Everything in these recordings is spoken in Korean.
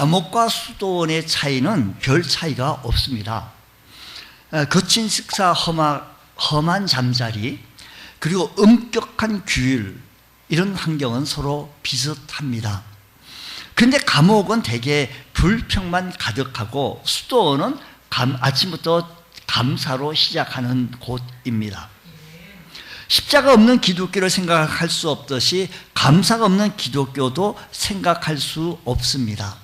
감옥과 수도원의 차이는 별 차이가 없습니다. 거친 식사, 험한 잠자리, 그리고 엄격한 규율, 이런 환경은 서로 비슷합니다. 그런데 감옥은 대개 불평만 가득하고 수도원은 아침부터 감사로 시작하는 곳입니다. 십자가 없는 기독교를 생각할 수 없듯이 감사가 없는 기독교도 생각할 수 없습니다.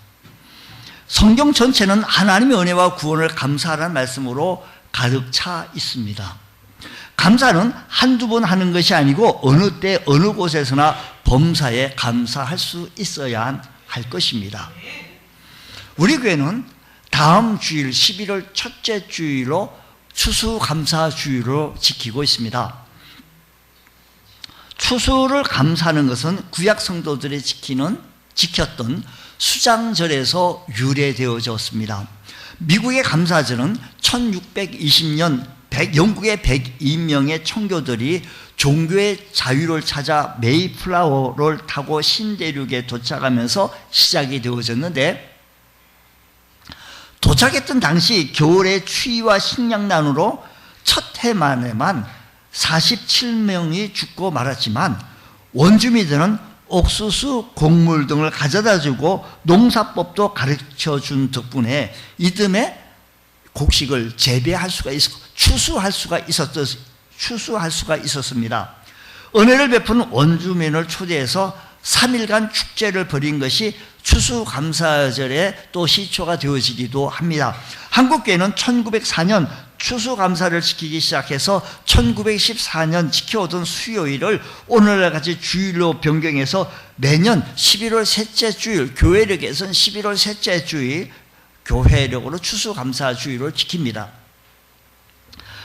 성경 전체는 하나님의 은혜와 구원을 감사하라는 말씀으로 가득 차 있습니다. 감사는 한두 번 하는 것이 아니고 어느 때 어느 곳에서나 범사에 감사할 수 있어야 할 것입니다. 우리 교회는 다음 주일 11월 첫째 주일로 추수감사주일로 지키고 있습니다. 추수를 감사하는 것은 구약 성도들이 지켰던 수장절에서 유래되어졌습니다. 미국의 감사절은 1620년 영국의 102명의 청교들이 종교의 자유를 찾아 메이플라워를 타고 신대륙에 도착하면서 시작이 되어졌는데, 도착했던 당시 겨울의 추위와 식량난으로 첫 해 만에만 47명이 죽고 말았지만 원주민들은 옥수수, 곡물 등을 가져다주고 농사법도 가르쳐준 덕분에 이듬해 곡식을 재배할 수가 있었고 추수할 수가 있었습니다. 은혜를 베푼 원주민을 초대해서 3일간 축제를 벌인 것이 추수감사절의 또 시초가 되어지기도 합니다. 한국교회는 1904년 추수감사를 지키기 시작해서 1914년 지켜오던 수요일을 오늘날같이 주일로 변경해서 매년 11월 셋째 주일, 교회력에서는 11월 셋째 주일 교회력으로 추수감사주일을 지킵니다.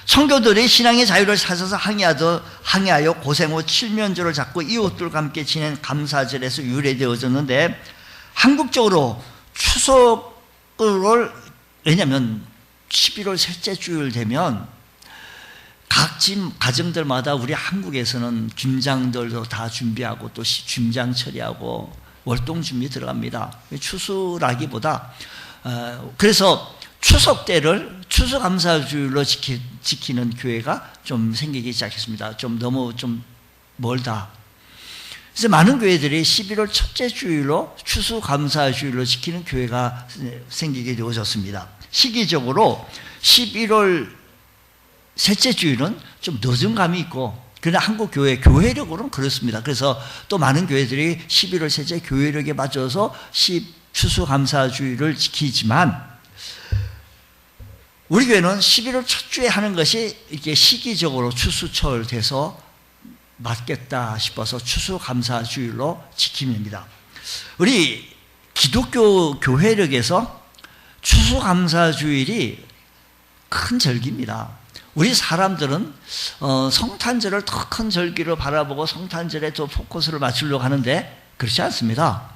청교들이 신앙의 자유를 찾아서 항해하여 고생 후 칠면조를 잡고 이웃들과 함께 지낸 감사절에서 유래되어졌는데, 한국적으로 추석을, 왜냐하면 11월 셋째 주일 되면 각 집 가정들마다 우리 한국에서는 김장들도 다 준비하고 또 김장 처리하고 월동 준비 들어갑니다. 추수라기보다 그래서 추석 때를 추수감사주일로 지키는 교회가 좀 생기기 시작했습니다. 너무 멀다. 그래서 많은 교회들이 11월 첫째 주일로 추수감사주일로 지키는 교회가 생기게 되어졌습니다. 시기적으로 11월 셋째 주일은 좀 늦은 감이 있고, 그러나 한국 교회력으로는 그렇습니다. 그래서 또 많은 교회들이 11월 셋째 교회력에 맞춰서 추수감사주일을 지키지만, 우리 교회는 11월 첫 주에 하는 것이 이렇게 시기적으로 추수철 돼서 맞겠다 싶어서 추수감사주일로 지킵니다. 우리 기독교 교회력에서 추수감사주일이 큰 절기입니다. 우리 사람들은 성탄절을 더 큰 절기로 바라보고 성탄절에 또 포커스를 맞추려고 하는데 그렇지 않습니다.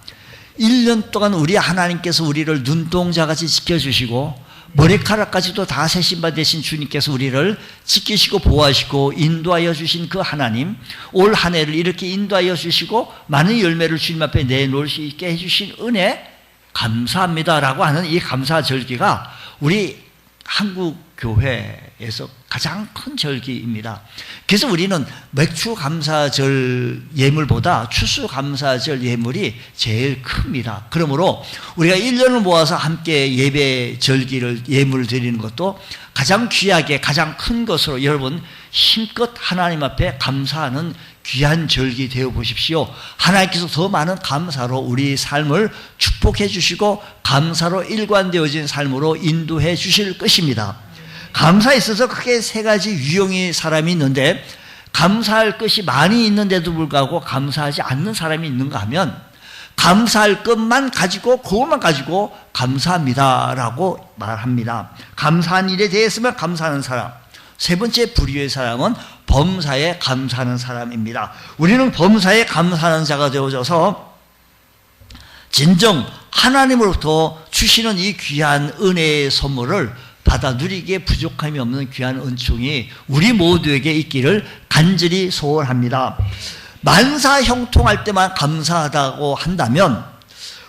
1년 동안 우리 하나님께서 우리를 눈동자같이 지켜주시고 머리카락까지도 다 세신바 되신 주님께서 우리를 지키시고 보호하시고 인도하여 주신 그 하나님, 올 한 해를 이렇게 인도하여 주시고 많은 열매를 주님 앞에 내놓을 수 있게 해주신 은혜 감사합니다라고 하는 이 감사절기가 우리 한국 교회에서 가장 큰 절기입니다. 그래서 우리는 맥추감사절 예물보다 추수감사절 예물이 제일 큽니다. 그러므로 우리가 1년을 모아서 함께 예배 절기를 예물을 드리는 것도 가장 귀하게 가장 큰 것으로 여러분 힘껏 하나님 앞에 감사하는 귀한 절기 되어 보십시오. 하나님께서 더 많은 감사로 우리 삶을 축복해 주시고 감사로 일관되어진 삶으로 인도해 주실 것입니다. 감사에 있어서 크게 세 가지 유형의 사람이 있는데, 감사할 것이 많이 있는데도 불구하고 감사하지 않는 사람이 있는가 하면, 감사할 것만 가지고 그것만 가지고 감사합니다라고 말합니다. 감사한 일에 대해서만 감사하는 사람. 세 번째 부류의 사람은 범사에 감사하는 사람입니다. 우리는 범사에 감사하는 자가 되어져서 진정 하나님으로부터 주시는 이 귀한 은혜의 선물을 받아 누리기에 부족함이 없는 귀한 은총이 우리 모두에게 있기를 간절히 소원합니다. 만사 형통할 때만 감사하다고 한다면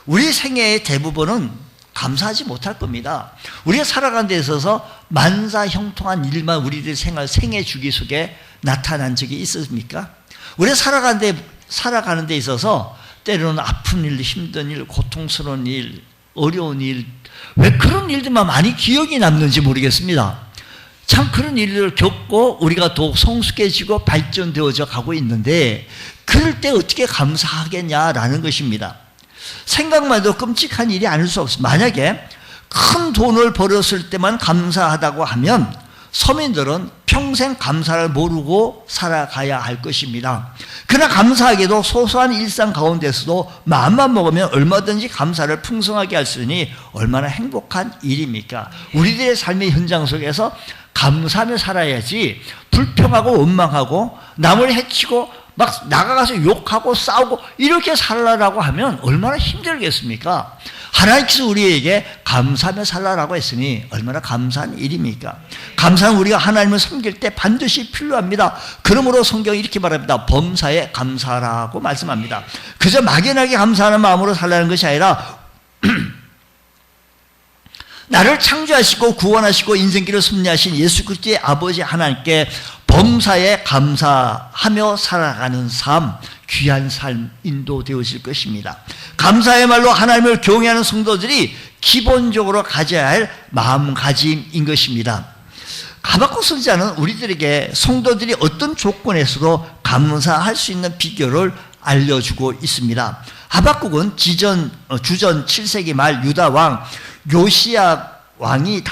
우리 생애의 대부분은 감사하지 못할 겁니다. 우리가 살아가는 데 있어서 만사형통한 일만 우리들 생애 주기 속에 나타난 적이 있습니까? 우리가 살아가는 데 있어서 때로는 아픈 일, 힘든 일, 고통스러운 일, 어려운 일, 왜 그런 일들만 많이 기억이 남는지 모르겠습니다. 참 그런 일을 겪고 우리가 더욱 성숙해지고 발전되어져 가고 있는데 그럴 때 어떻게 감사하겠냐라는 것입니다. 생각만 해도 끔찍한 일이 아닐 수 없습니다. 만약에 큰 돈을 벌었을 때만 감사하다고 하면 서민들은 평생 감사를 모르고 살아가야 할 것입니다. 그러나 감사하게도 소소한 일상 가운데서도 마음만 먹으면 얼마든지 감사를 풍성하게 할 수 있으니 얼마나 행복한 일입니까? 우리들의 삶의 현장 속에서 감사하며 살아야지 불평하고 원망하고 남을 해치고 막 나가가서 욕하고 싸우고 이렇게 살라라고 하면 얼마나 힘들겠습니까? 하나님께서 우리에게 감사하며 살라라고 했으니 얼마나 감사한 일입니까? 감사는 우리가 하나님을 섬길 때 반드시 필요합니다. 그러므로 성경이 이렇게 말합니다. 범사에 감사하라고 말씀합니다. 그저 막연하게 감사하는 마음으로 살라는 것이 아니라 나를 창조하시고 구원하시고 인생길을 섭리하신 예수 그리스도의 아버지 하나님께 범사에 감사하며 살아가는 삶, 귀한 삶 인도되어질 것입니다. 감사의 말로 하나님을 경외하는 성도들이 기본적으로 가져야 할 마음가짐인 것입니다. 하박국 선지자는 우리들에게 성도들이 어떤 조건에서도 감사할 수 있는 비결을 알려주고 있습니다. 하박국은 주전 7세기 말 유다 왕 요시야 왕이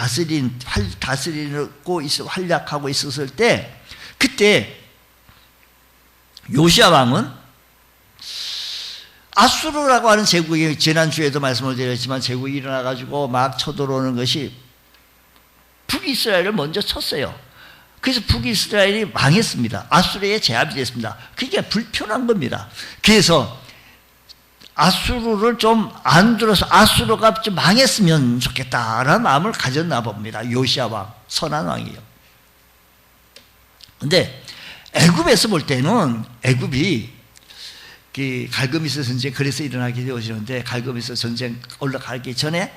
다스리고 활약하고 있었을 때 그때 요시야 왕은 아수르라고 하는 제국이 지난주에도 말씀을 드렸지만 제국이 일어나가지고 막 쳐들어오는 것이 북이스라엘을 먼저 쳤어요. 그래서 북이스라엘이 망했습니다. 아수르에 제압이 됐습니다. 그게 불편한 겁니다. 그래서 아수르를 좀 안 들어서 아수르가 좀 망했으면 좋겠다라는 마음을 가졌나 봅니다. 요시야 왕, 선한 왕이요. 근데 애굽에서 볼 때는 애굽이 갈그미스 전쟁 그래서 일어나게 되어지는데 갈그미스 전쟁 올라가기 전에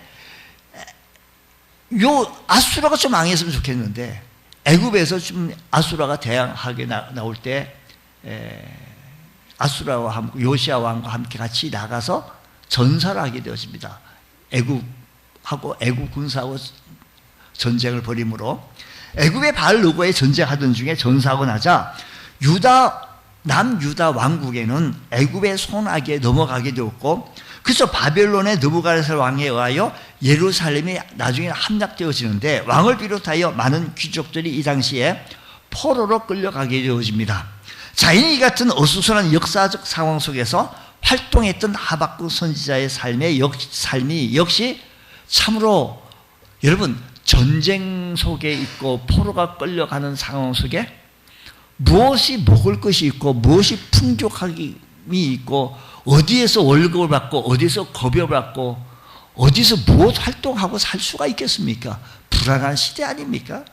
아수라가 좀 망했으면 좋겠는데 애굽에서 좀 아수라가 대항하게 나올 때 아수라와 함께 요시야 왕과 함께 같이 나가서 전사를 하게 되어집니다. 애굽 군사하고 전쟁을 벌이므로 애굽의 바알르고에 전쟁하던 중에 전사하고 나자 남유다 왕국에는 애굽의 손아귀에 넘어가게 되었고 그래서 바벨론의 느부갓네살 왕에 의하여 예루살렘이 나중에 함락되어지는데 왕을 비롯하여 많은 귀족들이 이 당시에 포로로 끌려가게 되어집니다. 자인이 같은 어수선한 역사적 상황 속에서 활동했던 하박국 선지자의 삶이 역시 참으로 여러분 전쟁 속에 있고 포로가 끌려가는 상황 속에 무엇이 먹을 것이 있고 무엇이 풍족함이 있고 어디에서 월급을 받고 어디에서 급여를 받고 어디서 무엇 활동하고 살 수가 있겠습니까? 불안한 시대 아닙니까?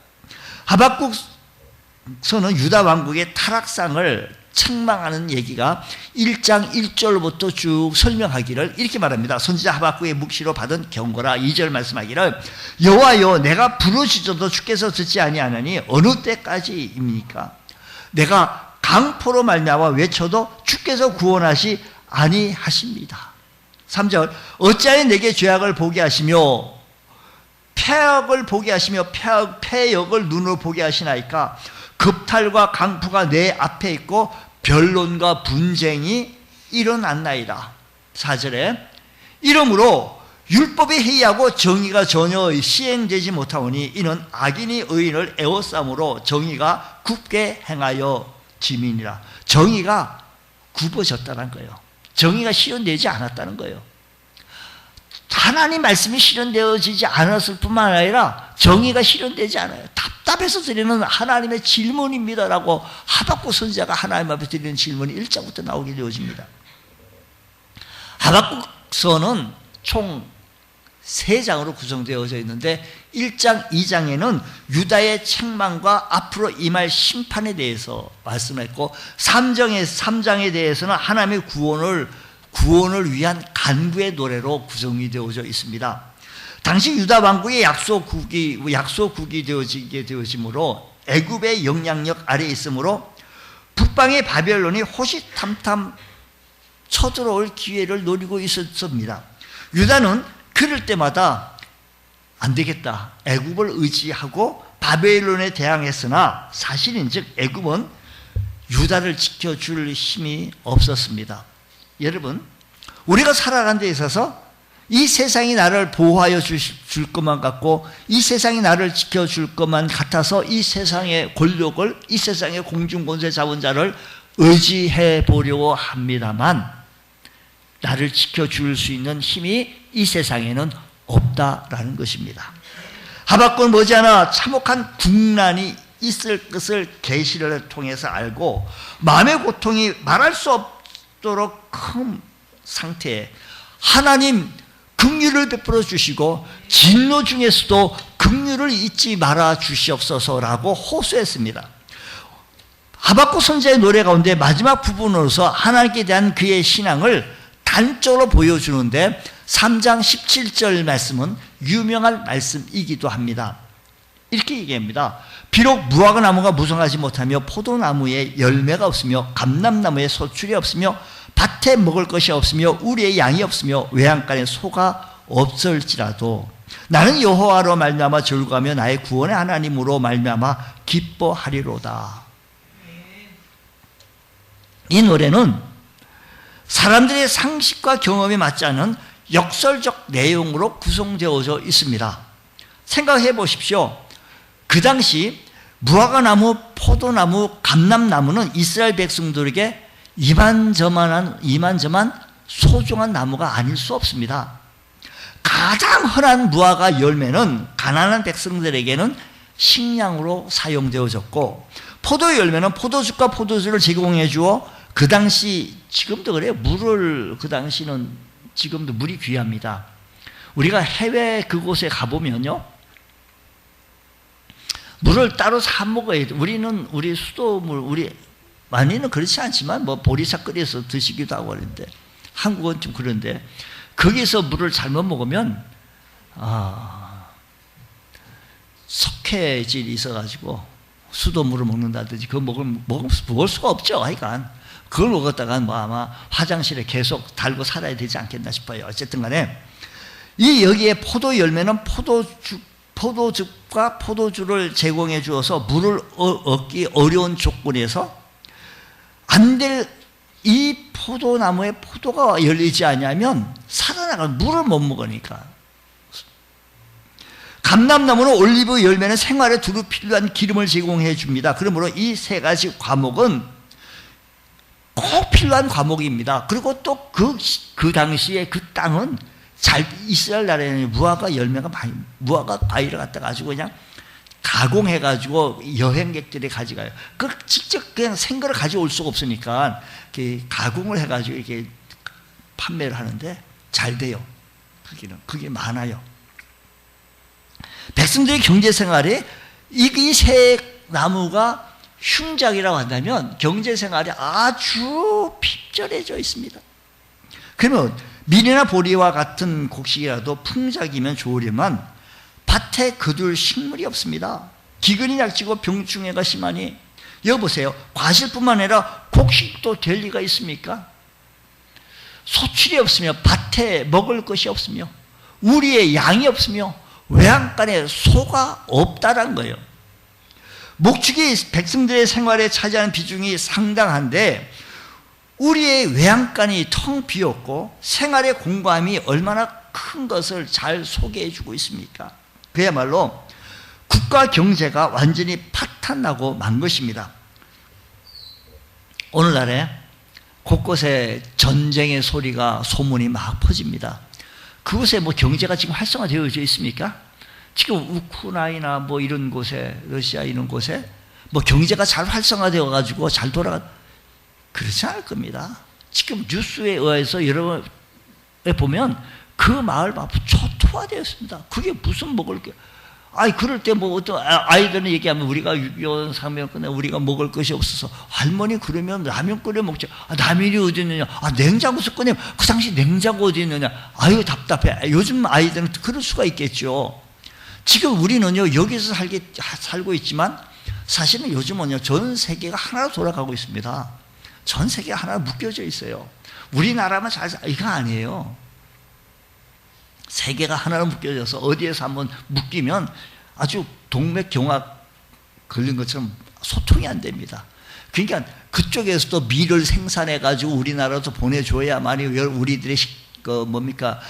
하박국서는 유다 왕국의 타락상을 책망하는 얘기가 1장 1절부터 쭉 설명하기를 이렇게 말합니다. 선지자 하박국의 묵시로 받은 경고라 2절 말씀하기를 여호와여 내가 부르짖어도 주께서 듣지 아니하나니 어느 때까지입니까? 내가 강포로 말미암아 외쳐도 주께서 구원하시 아니하십니다. 3절 어찌하여 내게 죄악을 보게 하시며 폐역을 보게 하시며 폐역을 눈으로 보게 하시나이까? 급탈과 강포가 내 앞에 있고 변론과 분쟁이 일어났나이다. 4절에 이러므로 율법이 해이하고 정의가 전혀 시행되지 못하오니 이는 악인이 의인을 애워싸므로 정의가 굽게 행하여 짐이니라. 정의가 굽어졌다는 거예요. 정의가 실현되지 않았다는 거예요. 하나님 말씀이 실현되어지지 않았을 뿐만 아니라 정의가 실현되지 않아요. 답답해서 드리는 하나님의 질문입니다라고 하박국 선지자가 하나님 앞에 드리는 질문이 1장부터 나오게 되어집니다. 하박국서는 총 3장으로 구성되어져 있는데 1장, 2장에는 유다의 책망과 앞으로 임할 심판에 대해서 말씀했고 3장에 대해서는 하나님의 구원을 위한 간구의 노래로 구성이 되어져 있습니다. 당시 유다 왕국의 약소국이 되어지게 되어지므로 애굽의 영향력 아래에 있으므로 북방의 바벨론이 호시탐탐 쳐들어올 기회를 노리고 있었습니다. 유다는 그럴 때마다 안 되겠다, 애굽을 의지하고 바벨론에 대항했으나 사실인즉 애굽은 유다를 지켜줄 힘이 없었습니다. 여러분, 우리가 살아가는 데 있어서 이 세상이 나를 보호하여 줄 것만 같고 이 세상이 나를 지켜줄 것만 같아서 이 세상의 권력을, 이 세상의 공중권세 잡은 자를 의지해 보려고 합니다만 나를 지켜줄 수 있는 힘이 이 세상에는 없다라는 것입니다. 하박국은 머지않아 참혹한 국난이 있을 것을 계시를 통해서 알고 마음의 고통이 말할 수 없도록 큰 상태에 하나님 긍휼을 베풀어 주시고 진노 중에서도 긍휼을 잊지 말아 주시옵소서라고 호소했습니다. 하박국 선지자의 노래 가운데 마지막 부분으로서 하나님께 대한 그의 신앙을 단적으로 보여주는데 3장 17절 말씀은 유명한 말씀이기도 합니다. 이렇게 얘기합니다. 비록 무화과 나무가 무성하지 못하며 포도나무에 열매가 없으며 감람나무에 소출이 없으며 밭에 먹을 것이 없으며 우리의 양이 없으며 외양간에 소가 없을지라도 나는 여호와로 말미암아 즐거워하며 나의 구원의 하나님으로 말미암아 기뻐하리로다. 이 노래는 사람들의 상식과 경험에 맞지 않은 역설적 내용으로 구성되어져 있습니다. 생각해 보십시오. 그 당시 무화과나무, 포도나무, 감람나무는 이스라엘 백성들에게 이만저만한 소중한 나무가 아닐 수 없습니다. 가장 흔한 무화과 열매는 가난한 백성들에게는 식량으로 사용되어졌고 포도 열매는 포도즙과 포도주를 제공해 주어 그 당시, 지금도 그래요. 물을 그 당시는 지금도 물이 귀합니다. 우리가 해외 그곳에 가보면요, 물을 따로 사 먹어야 돼. 우리 수도물, 많이는 그렇지 않지만 뭐 보리차 끓여서 드시기도 하고 그러는데 한국은 좀 그런데 거기서 물을 잘못 먹으면 석회질이 있어가지고 수도물을 먹는다든지 그거 먹을 수가 없죠. 하여간 그걸 먹었다가 뭐 아마 화장실에 계속 달고 살아야 되지 않겠나 싶어요. 어쨌든 간에 여기에 포도 열매는 포도즙과 포도주를 제공해 주어서 물을 얻기 어려운 조건에서 안 될 이 포도나무에 포도가 열리지 않으면 살아나갈 물을 못 먹으니까. 감람나무는 올리브 열매는 생활에 두루 필요한 기름을 제공해 줍니다. 그러므로 이 세 가지 과목은 꼭 필요한 과목입니다. 그리고 또 그 당시에 그 땅은 이스라엘 나라에는 무화과 과일을 갖다 가지고 그냥 가공해가지고 여행객들이 가져가요. 직접 그냥 생거를 가져올 수가 없으니까 가공을 해가지고 이렇게 판매를 하는데 잘 돼요. 그게 많아요. 백성들의 경제 생활에 이 세 나무가 흉작이라고 한다면 경제 생활이 아주 핍절해져 있습니다. 그러면 밀이나 보리와 같은 곡식이라도 풍작이면 좋으려면 밭에 거둘 식물이 없습니다. 기근이 약지고 병충해가 심하니 여보세요. 과실뿐만 아니라 곡식도 될 리가 있습니까? 소출이 없으며 밭에 먹을 것이 없으며 우리의 양이 없으며 외양간에 소가 없다란 거예요. 목축이 백성들의 생활에 차지하는 비중이 상당한데 우리의 외양간이 텅 비었고 생활의 공감이 얼마나 큰 것을 잘 소개해 주고 있습니까? 그야말로 국가 경제가 완전히 파탄나고 만 것입니다. 오늘날에 곳곳에 전쟁의 소리가 소문이 막 퍼집니다. 그곳에 뭐 경제가 지금 활성화되어져 있습니까? 지금 우크라이나 뭐 이런 곳에, 러시아 이런 곳에 뭐 경제가 잘 활성화되어 가지고 잘 그렇지 않을 겁니다. 지금 뉴스에 의해서 여러분 보면 그 마을 초토화되었습니다. 그게 무슨 먹을 게 아이, 그럴 때 뭐 어떤 아이들은 얘기하면 우리가 6.25 상명 끝내 우리가 먹을 것이 없어서 할머니 그러면 라면 끓여 먹자. 라면이 어디 있느냐. 냉장고에서 꺼내면 그 당시 냉장고 어디 있느냐. 아유, 답답해. 요즘 아이들은 그럴 수가 있겠죠. 지금 우리는요, 여기서 살고 있지만 사실은 요즘은요, 전 세계가 하나로 돌아가고 있습니다. 전 세계가 하나로 묶여져 있어요. 우리나라만 이거 아니에요. 세계가 하나로 묶여져서 어디에서 한번 묶이면 아주 동맥경화 걸린 것처럼 소통이 안 됩니다. 그러니까 그쪽에서도 밀을 생산해가지고 우리나라로 보내줘야만이 우리들의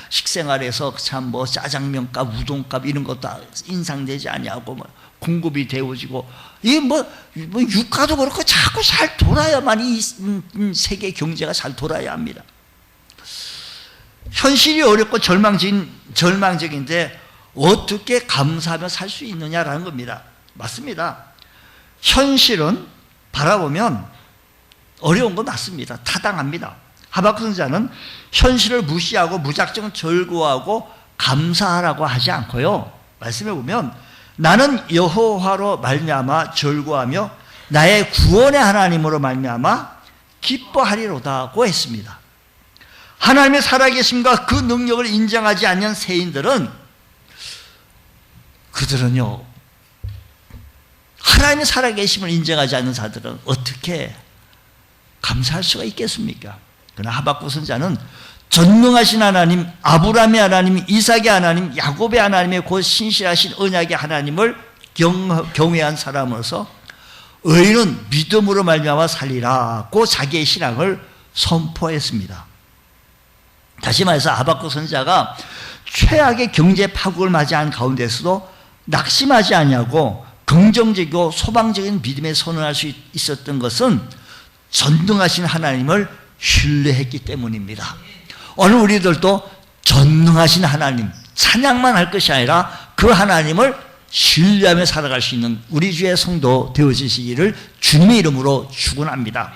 식생활에서 참 뭐 짜장면값, 우동값 이런 것도 인상되지 아니하고 뭐 공급이 되어지고, 이게 뭐 유가도 그렇고 자꾸 잘 돌아야만 이 세계 경제가 잘 돌아야 합니다. 현실이 어렵고 절망적인데 어떻게 감사하며 살 수 있느냐라는 겁니다. 맞습니다. 현실은 바라보면 어려운 건 맞습니다. 타당합니다. 하박국 선지자는 현실을 무시하고 무작정 절구하고 감사하라고 하지 않고요, 말씀해 보면 나는 여호와로 말미암아 절구하며 나의 구원의 하나님으로 말미암아 기뻐하리로다고 했습니다. 하나님의 살아계심과 그 능력을 인정하지 않는 세인들은, 그들은요, 하나님의 살아계심을 인정하지 않는 자들은 어떻게 감사할 수가 있겠습니까? 그러나 하박국 선지자는 전능하신 하나님, 아브라함의 하나님, 이삭의 하나님, 야곱의 하나님의 곧 신실하신 언약의 하나님을 경외한 사람으로서 의인은 믿음으로 말미암아 살리라고 자기의 신앙을 선포했습니다. 다시 말해서 하박국 선지자가 최악의 경제 파국을 맞이한 가운데서도 낙심하지 아니하고 긍정적이고 소망적인 믿음에 선언할 수 있었던 것은 전능하신 하나님을 신뢰했기 때문입니다. 오늘 우리들도 전능하신 하나님 찬양만 할 것이 아니라 그 하나님을 신뢰하며 살아갈 수 있는 우리 주의 성도 되어지시기를 주님의 이름으로 축원합니다.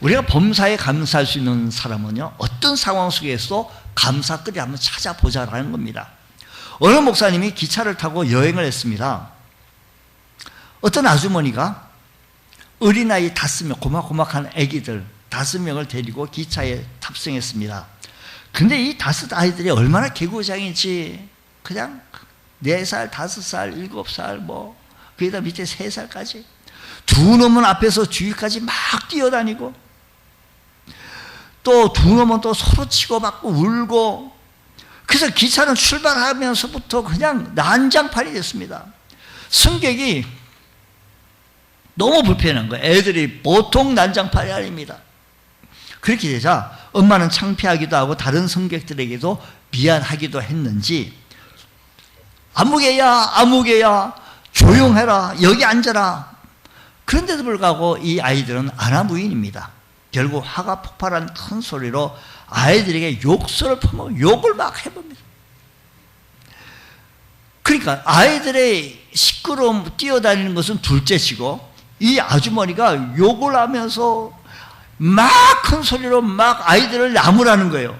우리가 범사에 감사할 수 있는 사람은요, 어떤 상황 속에서도 감사거리 한번 찾아보자라는 겁니다. 어느 목사님이 기차를 타고 여행을 했습니다. 어떤 아주머니가 어린아이 5명, 고막고막한 아기들 5명을 데리고 기차에 탑승했습니다. 근데 이 5 아이들이 얼마나 개구장인지, 그냥 4살, 5살, 7살, 뭐 거기다 밑에 3살까지 두 놈은 앞에서 주위까지 막 뛰어다니고, 또 두 놈은 또 서로 치고받고 울고, 그래서 기차는 출발하면서부터 그냥 난장판이 됐습니다. 승객이 너무 불편한 거예요. 애들이 보통 난장판이 아닙니다. 그렇게 되자 엄마는 창피하기도 하고 다른 승객들에게도 미안하기도 했는지, 아무개야 조용해라, 여기 앉아라. 그런데도 불구하고 이 아이들은 아나무인입니다. 결국 화가 폭발한 큰 소리로 아이들에게 욕설을 퍼먹고 욕을 막 해봅니다. 그러니까 아이들의 시끄러움, 뛰어다니는 것은 둘째치고 이 아주머니가 욕을 하면서 막 큰 소리로 막 아이들을 나무라는 거예요.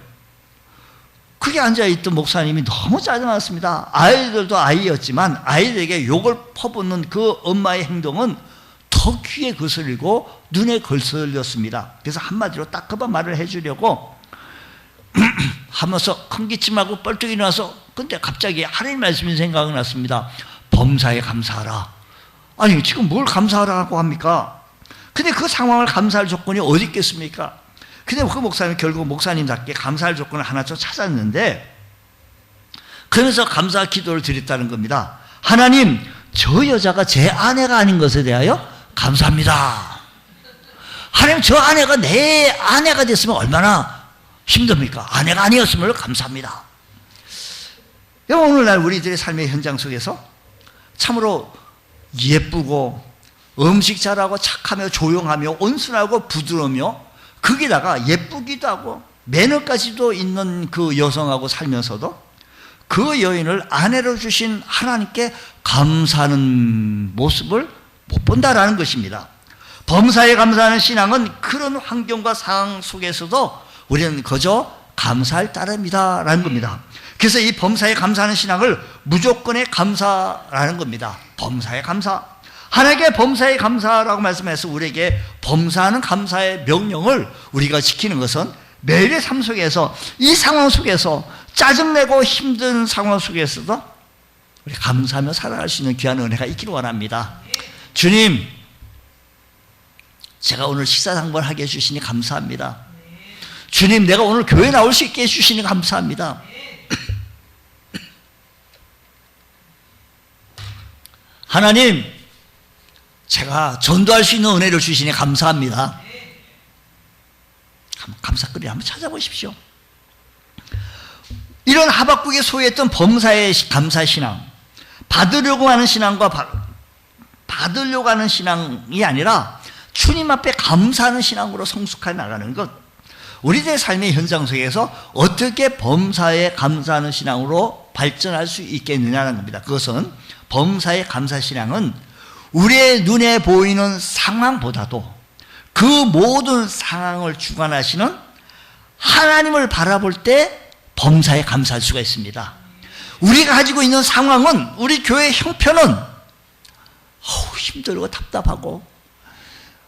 그게 앉아있던 목사님이 너무 짜증났습니다. 아이들도 아이였지만 아이들에게 욕을 퍼붓는 그 엄마의 행동은 더 귀에 거슬리고 눈에 거슬렸습니다. 그래서 한마디로 따끔한 말을 해주려고 하면서 큰 기침 말고 뻘떡 일어나서, 근데 갑자기 하나님 말씀이 생각이 났습니다. 범사에 감사하라. 아니, 지금 뭘 감사하라고 합니까? 근데 그 상황을 감사할 조건이 어디 있겠습니까? 근데 그 목사님 결국 목사님답게 감사할 조건을 하나 좀 찾았는데, 그러면서 감사 기도를 드렸다는 겁니다. 하나님, 저 여자가 제 아내가 아닌 것에 대하여 감사합니다. 하나님, 저 아내가 내 아내가 됐으면 얼마나 힘듭니까? 아내가 아니었음을 감사합니다. 오늘날 우리들의 삶의 현장 속에서 참으로 예쁘고 음식 잘하고 착하며 조용하며 온순하고 부드러우며 거기다가 예쁘기도 하고 매너까지도 있는 그 여성하고 살면서도 그 여인을 아내로 주신 하나님께 감사하는 모습을 못 본다라는 것입니다. 범사에 감사하는 신앙은 그런 환경과 상황 속에서도 우리는 그저 감사할 따름이다라는 겁니다. 그래서 이 범사에 감사하는 신앙을 무조건의 감사라는 겁니다. 범사에 감사. 하나님께 범사에 감사라고 말씀해서 우리에게 범사하는 감사의 명령을 우리가 지키는 것은 매일의 삶 속에서, 이 상황 속에서, 짜증내고 힘든 상황 속에서도 우리 감사하며 살아갈 수 있는 귀한 은혜가 있기를 원합니다. 주님, 제가 오늘 식사상번 하게 해주시니 감사합니다. 주님, 내가 오늘 교회 나올 수 있게 해주시니 감사합니다. 하나님, 제가 전도할 수 있는 은혜를 주시니 감사합니다. 감사거리 한번 찾아보십시오. 이런 하박국이 소유했던 범사의 감사신앙, 받으려고 하는 신앙과 받으려고 하는 신앙이 아니라 주님 앞에 감사하는 신앙으로 성숙해 나가는 것, 우리들의 삶의 현장 속에서 어떻게 범사에 감사하는 신앙으로 발전할 수 있겠느냐는 겁니다. 그것은, 범사의 감사신앙은 우리의 눈에 보이는 상황보다도 그 모든 상황을 주관하시는 하나님을 바라볼 때 범사에 감사할 수가 있습니다. 우리가 가지고 있는 상황은, 우리 교회의 형편은 힘들고 답답하고,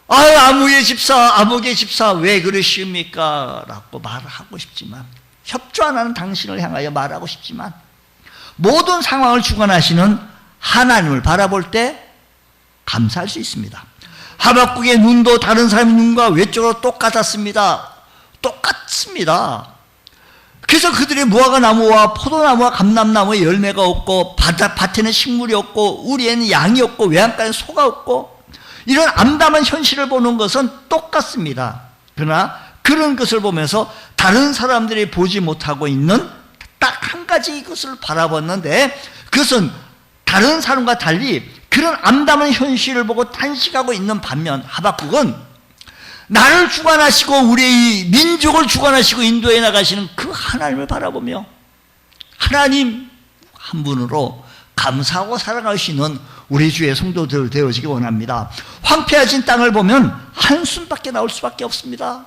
아무개 집사 왜 그러십니까? 라고 말을 하고 싶지만, 협조 안 하는 당신을 향하여 말하고 싶지만, 모든 상황을 주관하시는 하나님을 바라볼 때 감사할 수 있습니다. 하박국의 눈도 다른 사람의 눈과 외적으로 똑같았습니다. 똑같습니다. 그래서 그들의 무화과 나무와 포도나무와 감람나무에 열매가 없고, 밭에는 식물이 없고, 우리에는 양이 없고, 외양간에 소가 없고, 이런 암담한 현실을 보는 것은 똑같습니다. 그러나 그런 것을 보면서 다른 사람들이 보지 못하고 있는 딱 한 가지 것을 바라봤는데, 그것은 다른 사람과 달리 그런 암담한 현실을 보고 탄식하고 있는 반면, 하박국은 나를 주관하시고 우리의 민족을 주관하시고 인도해 나가시는 그 하나님을 바라보며 하나님 한 분으로 감사하고 살아갈 수 있는 우리 주의 성도들 되어지기 원합니다. 황폐해진 땅을 보면 한숨밖에 나올 수밖에 없습니다.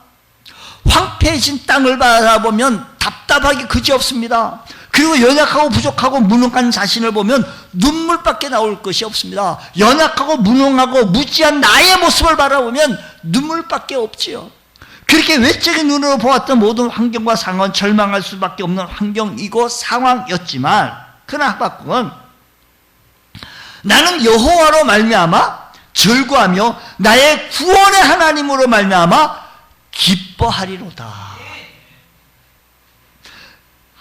황폐해진 땅을 바라보면 답답하기 그지없습니다. 그리고 연약하고 부족하고 무능한 자신을 보면 눈물밖에 나올 것이 없습니다. 연약하고 무능하고 무지한 나의 모습을 바라보면 눈물밖에 없지요. 그렇게 외적인 눈으로 보았던 모든 환경과 상황은 절망할 수밖에 없는 환경이고 상황이었지만, 그러나 하박국은 나는 여호와로 말미암아 즐거하며 나의 구원의 하나님으로 말미암아 기뻐하리로다.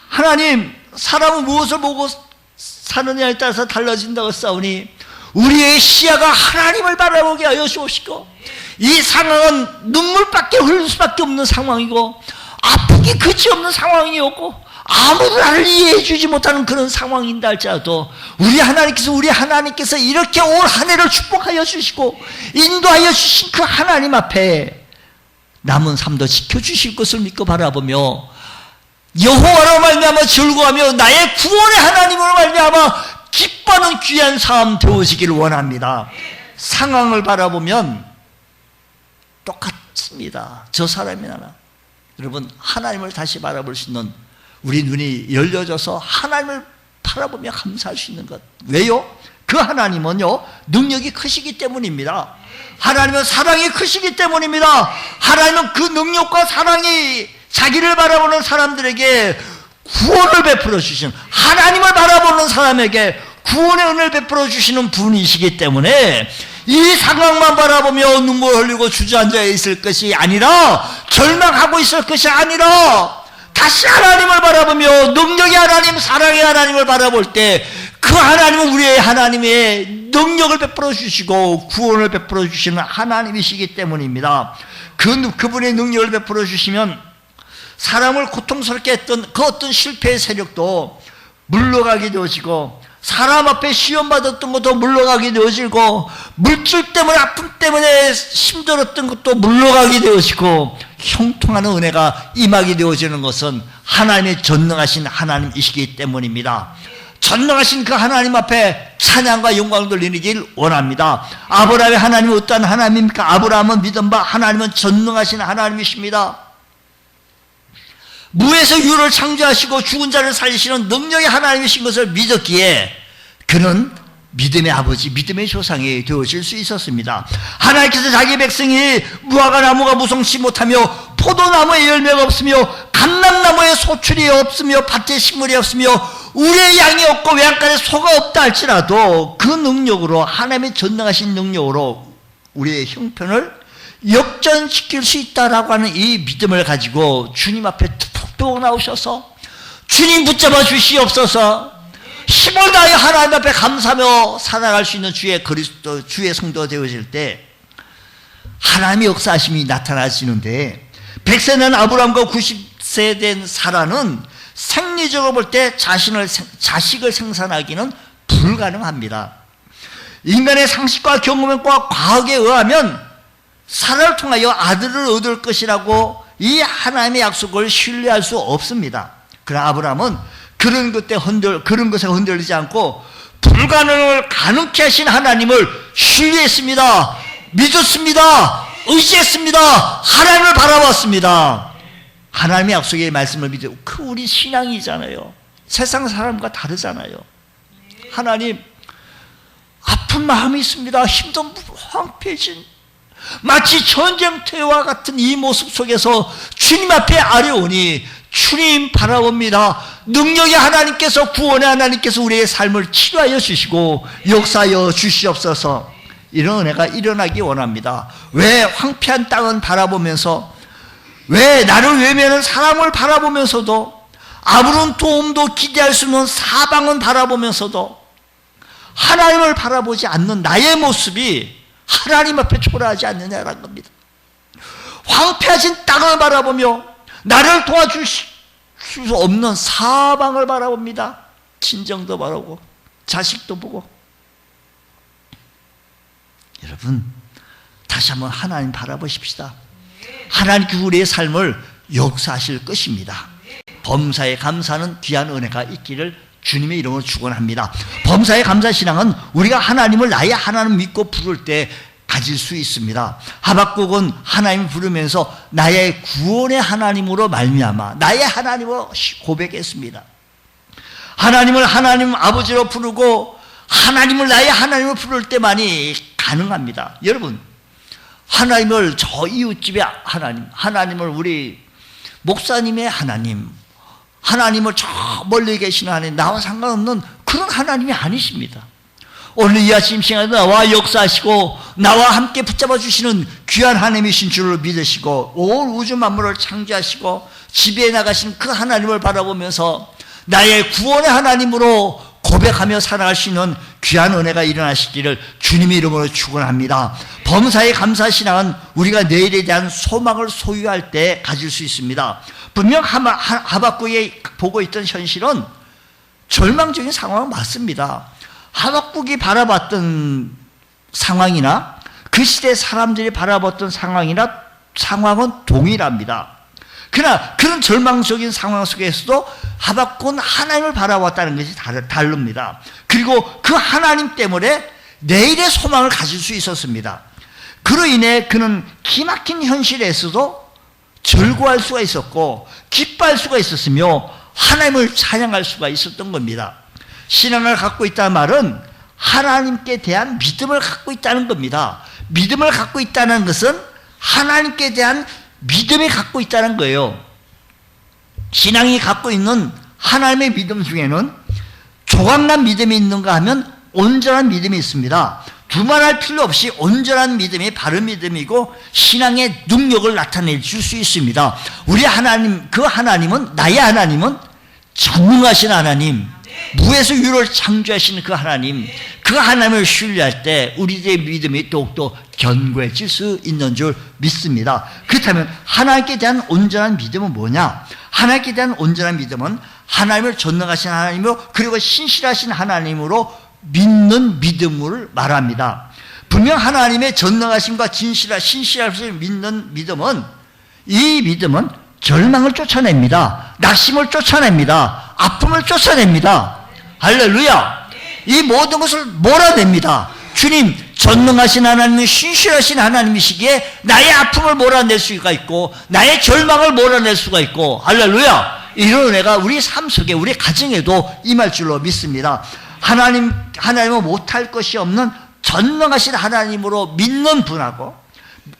하나님, 사람은 무엇을 보고 사느냐에 따라서 달라진다고 싸우니 우리의 시야가 하나님을 바라보게 하여 주옵시고, 이 상황은 눈물밖에 흘릴 수밖에 없는 상황이고 아프기 그지없는 상황이었고 아무도 나를 이해해 주지 못하는 그런 상황인다 할지라도 우리 하나님께서 이렇게 올 한 해를 축복하여 주시고 인도하여 주신 그 하나님 앞에 남은 삶도 지켜주실 것을 믿고 바라보며 여호와로 말미암아 즐거워하며 나의 구원의 하나님으로 말미암아 기뻐하는 귀한 삶 되어지기를 원합니다. 상황을 바라보면 똑같습니다. 저 사람이나 나. 여러분, 하나님을 다시 바라볼 수 있는 우리 눈이 열려져서 하나님을 바라보며 감사할 수 있는 것. 왜요? 그 하나님은요, 능력이 크시기 때문입니다. 하나님은 사랑이 크시기 때문입니다. 하나님은 그 능력과 사랑이 자기를 바라보는 사람들에게 구원을 베풀어 주시는, 하나님을 바라보는 사람에게 구원의 은혜를 베풀어 주시는 분이시기 때문에 이 상황만 바라보며 눈물 흘리고 주저앉아 있을 것이 아니라, 절망하고 있을 것이 아니라 다시 하나님을 바라보며 능력의 하나님, 사랑의 하나님을 바라볼 때 그 하나님은 우리의 하나님의 능력을 베풀어 주시고 구원을 베풀어 주시는 하나님이시기 때문입니다. 그분의 능력을 베풀어 주시면 사람을 고통스럽게 했던 그 어떤 실패의 세력도 물러가게 되어지고, 사람 앞에 시험받았던 것도 물러가게 되어지고, 물질 때문에 아픔 때문에 힘들었던 것도 물러가게 되어지고, 형통하는 은혜가 임하게 되어지는 것은 하나님의 전능하신 하나님이시기 때문입니다. 전능하신 그 하나님 앞에 찬양과 영광을 돌리길 원합니다. 아브라함의 하나님은 어떠한 하나님입니까? 아브라함은 믿은 바 하나님은 전능하신 하나님이십니다. 무에서 유를 창조하시고 죽은 자를 살리시는 능력의 하나님이신 것을 믿었기에 그는 믿음의 아버지, 믿음의 조상이 되어질 수 있었습니다. 하나님께서 자기 백성이 무화과 나무가 무성치 못하며 포도나무에 열매가 없으며 감람나무에 소출이 없으며 밭에 식물이 없으며 우리의 양이 없고 외양간에 소가 없다 할지라도 그 능력으로, 하나님의 전능하신 능력으로 우리의 형편을 역전시킬 수 있다라고 하는 이 믿음을 가지고 주님 앞에 툭툭 나오셔서 주님 붙잡아 주시옵소서, 힘을 다해 하나님 앞에 감사하며 살아갈 수 있는 주의 그리스도, 주의 성도가 되어질 때 하나님의 역사하심이 나타나시는데, 100세 된 아브라함과 90세 된 사라는 생리적으로 볼 때 자식을 생산하기는 불가능합니다. 인간의 상식과 경험과 과학에 의하면 사라를 통하여 아들을 얻을 것이라고 이 하나님의 약속을 신뢰할 수 없습니다. 그러나 아브라함은 그런 것에 흔들리지 않고 불가능을 가능케 하신 하나님을 신뢰했습니다. 믿었습니다. 의지했습니다. 하나님을 바라봤습니다. 하나님의 약속의 말씀을 믿고, 그 우리 신앙이잖아요. 세상 사람과 다르잖아요. 하나님, 아픈 마음이 있습니다. 힘든 황폐해진, 마치 전쟁터와 같은 이 모습 속에서 주님 앞에 아뢰오니 주님 바라봅니다. 능력의 하나님께서, 구원의 하나님께서 우리의 삶을 치료하여 주시고 역사하여 주시옵소서. 이런 은혜가 일어나기 원합니다. 왜 황폐한 땅은 바라보면서, 왜 나를 외면하는 사람을 바라보면서도, 아무런 도움도 기대할 수 없는 사방은 바라보면서도 하나님을 바라보지 않는 나의 모습이 하나님 앞에 초라하지 않느냐라는 겁니다. 황폐해진 땅을 바라보며 나를 도와줄 수 없는 사방을 바라봅니다. 친정도 바라보고 자식도 보고. 여러분, 다시 한번 하나님 바라보십시다. 하나님께서 우리의 삶을 역사하실 것입니다. 범사에 감사하는 귀한 은혜가 있기를 주님의 이름으로 축원합니다. 범사에 감사신앙은 우리가 하나님을 나의 하나님 믿고 부를 때 가질 수 있습니다. 하박국은 하나님을 부르면서 나의 구원의 하나님으로 말미암아 나의 하나님으로 고백했습니다. 하나님을 하나님 아버지로 부르고 하나님을 나의 하나님으로 부를 때만이 가능합니다. 여러분, 하나님을 저 이웃집의 하나님, 하나님을 우리 목사님의 하나님, 하나님을 저 멀리 계시는 하나님, 나와 상관없는 그런 하나님이 아니십니다. 오늘 이 아침 시간에 나와 역사하시고 나와 함께 붙잡아 주시는 귀한 하나님이신 줄을 믿으시고 온 우주 만물을 창조하시고 지배해 나가신 그 하나님을 바라보면서 나의 구원의 하나님으로 고백하며 살아갈 수 있는 귀한 은혜가 일어나시기를 주님의 이름으로 축원합니다. 범사에 감사신앙은 우리가 내일에 대한 소망을 소유할 때 가질 수 있습니다. 분명 하박국이 보고 있던 현실은 절망적인 상황은 맞습니다. 하박국이 바라봤던 상황이나 그 시대 사람들이 바라봤던 상황은 동일합니다. 그러나 그런 절망적인 상황 속에서도 하박국은 하나님을 바라봤다는 것이 다릅니다. 그리고 그 하나님 때문에 내일의 소망을 가질 수 있었습니다. 그로 인해 그는 기막힌 현실에서도 절구할 수가 있었고 기뻐할 수가 있었으며 하나님을 찬양할 수가 있었던 겁니다. 신앙을 갖고 있다는 말은 하나님께 대한 믿음을 갖고 있다는 겁니다. 믿음을 갖고 있다는 것은 하나님께 대한 믿음이 갖고 있다는 거예요. 신앙이 갖고 있는 하나님의 믿음 중에는 조각난 믿음이 있는가 하면 온전한 믿음이 있습니다. 두말할 필요 없이 온전한 믿음이 바른 믿음이고 신앙의 능력을 나타내 줄 수 있습니다. 우리 하나님, 그 하나님은, 나의 하나님은 전능하신 하나님, 무에서 유를 창조하시는 그 하나님, 그 하나님을 신뢰할 때 우리의 믿음이 더욱더 견고해질 수 있는 줄 믿습니다. 그렇다면 하나님께 대한 온전한 믿음은 뭐냐? 하나님께 대한 온전한 믿음은 하나님을 전능하신 하나님으로 그리고 신실하신 하나님으로 믿는 믿음을 말합니다. 분명 하나님의 전능하심과 신실하심을 믿는 믿음은, 이 믿음은 절망을 쫓아냅니다. 낙심을 쫓아냅니다. 아픔을 쫓아냅니다. 할렐루야. 이 모든 것을 몰아냅니다. 주님, 전능하신 하나님은 신실하신 하나님이시기에 나의 아픔을 몰아낼 수가 있고 나의 절망을 몰아낼 수가 있고, 할렐루야, 이런 은혜가 우리 삶 속에, 우리 가정에도 임할 줄로 믿습니다. 하나님은 못할 것이 없는 전능하신 하나님으로 믿는 분하고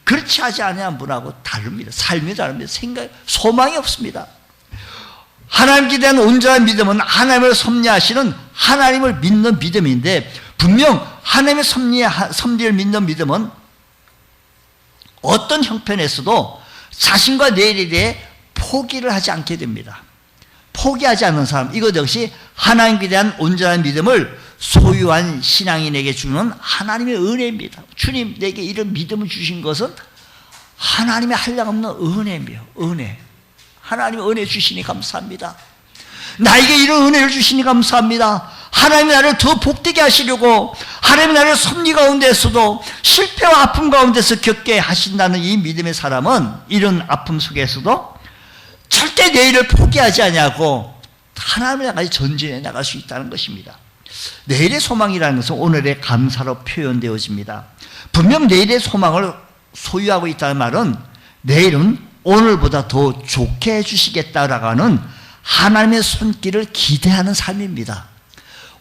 그렇지 하지 아니한 분하고 다릅니다. 삶이 다릅니다. 소망이 없습니다. 하나님께 대한 온전한 믿음은 하나님을 섭리하시는 하나님을 믿는 믿음인데, 분명 하나님의 섭리를 믿는 믿음은 어떤 형편에서도 자신과 내일에 대해 포기를 하지 않게 됩니다. 포기하지 않는 사람, 이것 역시 하나님께 대한 온전한 믿음을 소유한 신앙인에게 주는 하나님의 은혜입니다. 주님, 내게 이런 믿음을 주신 것은 하나님의 한량없는 은혜며 은혜. 하나님의 은혜 주시니 감사합니다. 나에게 이런 은혜를 주시니 감사합니다. 하나님이 나를 더 복되게 하시려고, 하나님이 나를 섭리 가운데서도 실패와 아픔 가운데서 겪게 하신다는 이 믿음의 사람은 이런 아픔 속에서도 절대 내일을 포기하지 아니하고 하나님을 향해 전진해 나갈 수 있다는 것입니다. 내일의 소망이라는 것은 오늘의 감사로 표현되어집니다. 분명 내일의 소망을 소유하고 있다는 말은 내일은 오늘보다 더 좋게 해주시겠다라고 하는 하나님의 손길을 기대하는 삶입니다.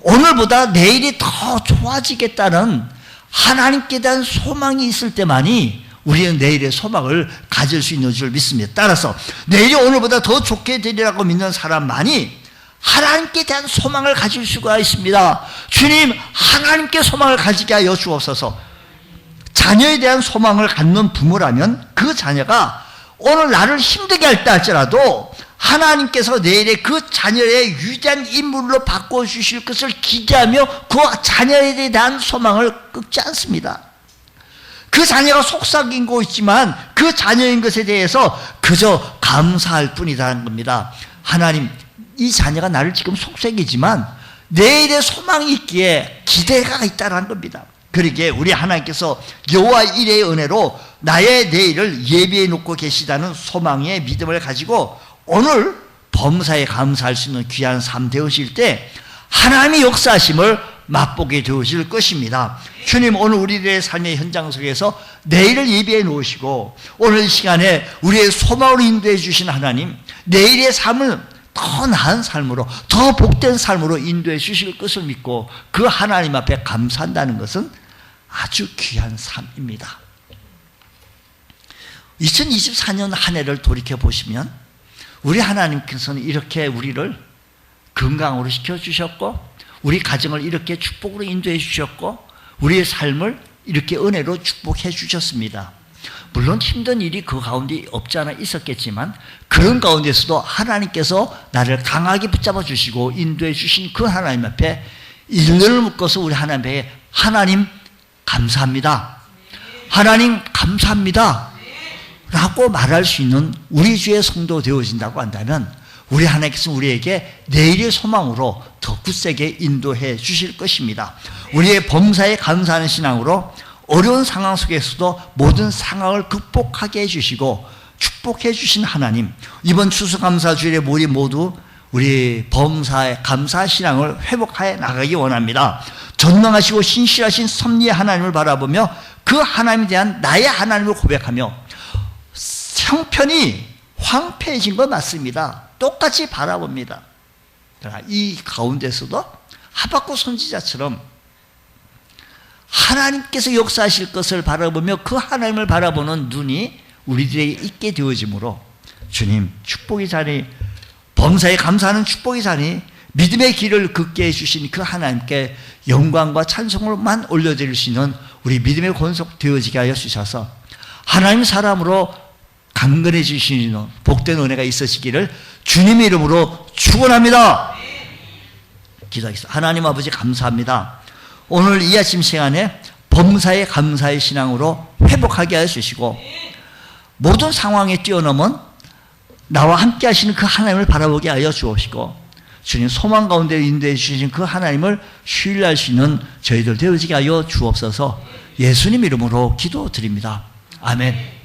오늘보다 내일이 더 좋아지겠다는 하나님께 대한 소망이 있을 때만이 우리는 내일의 소망을 가질 수 있는 줄 믿습니다. 따라서 내일이 오늘보다 더 좋게 되리라고 믿는 사람만이 하나님께 대한 소망을 가질 수가 있습니다. 주님, 하나님께 소망을 가지게 하여 주옵소서. 자녀에 대한 소망을 갖는 부모라면 그 자녀가 오늘 나를 힘들게 할 때 할지라도 하나님께서 내일의 그 자녀의 위대한 인물로 바꿔주실 것을 기대하며 그 자녀에 대한 소망을 끊지 않습니다. 그 자녀가 속삭이고 있지만 그 자녀인 것에 대해서 그저 감사할 뿐이라는 겁니다. 하나님, 이 자녀가 나를 지금 속삭이지만 내일의 소망이 있기에 기대가 있다는 겁니다. 그러기에 우리 하나님께서 여호와 이레의 은혜로 나의 내일을 예비해 놓고 계시다는 소망의 믿음을 가지고 오늘 범사에 감사할 수 있는 귀한 삶 되으실 때 하나님의 역사하심을 맛보게 되으실 것입니다. 주님, 오늘 우리들의 삶의 현장 속에서 내일을 예비해 놓으시고 오늘 이 시간에 우리의 소망으로 인도해 주신 하나님, 내일의 삶을 더 나은 삶으로, 더 복된 삶으로 인도해 주실 것을 믿고 그 하나님 앞에 감사한다는 것은 아주 귀한 삶입니다. 2024년 한 해를 돌이켜보시면 우리 하나님께서는 이렇게 우리를 건강으로 시켜주셨고 우리 가정을 이렇게 축복으로 인도해 주셨고 우리의 삶을 이렇게 은혜로 축복해 주셨습니다. 물론 힘든 일이 그 가운데 없지 않아 있었겠지만 그런 가운데서도 하나님께서 나를 강하게 붙잡아 주시고 인도해 주신 그 하나님 앞에 일년을 묶어서 우리 하나님께 하나님 감사합니다, 하나님 감사합니다 라고 말할 수 있는 우리 주의 성도 되어진다고 한다면 우리 하나님께서 우리에게 내일의 소망으로 더 굳세게 인도해 주실 것입니다. 우리의 범사에 감사하는 신앙으로 어려운 상황 속에서도 모든 상황을 극복하게 해주시고 축복해 주신 하나님, 이번 추수감사주일에 우리 모두 우리 범사에 감사 신앙을 회복하여 나가기 원합니다. 전능하시고 신실하신 섭리의 하나님을 바라보며 그 하나님에 대한 나의 하나님을 고백하며 형편이 황폐해진 건 맞습니다. 똑같이 바라봅니다. 그러나 이 가운데서도 하박국 선지자처럼 하나님께서 역사하실 것을 바라보며 그 하나님을 바라보는 눈이 우리들에게 있게 되어지므로 주님 축복이 자니, 범사에 감사하는 축복이 자니 믿음의 길을 걷게 해주신 그 하나님께 영광과 찬송을만 올려드릴 수 있는 우리 믿음의 권속 되어지게 하여 주셔서 하나님 사람으로 강건해 주시는 복된 은혜가 있으시기를 주님의 이름으로 축원합니다. 기도하겠습니다. 하나님 아버지 감사합니다. 오늘 이 아침 시간에 범사에 감사의 신앙으로 회복하게 하여 주시고 모든 상황에 뛰어넘은 나와 함께 하시는 그 하나님을 바라보게 하여 주옵시고 주님 소망 가운데 인도해 주신 그 하나님을 신뢰할 수 있는 저희들 되어지게 하여 주옵소서. 예수님 이름으로 기도드립니다. 아멘.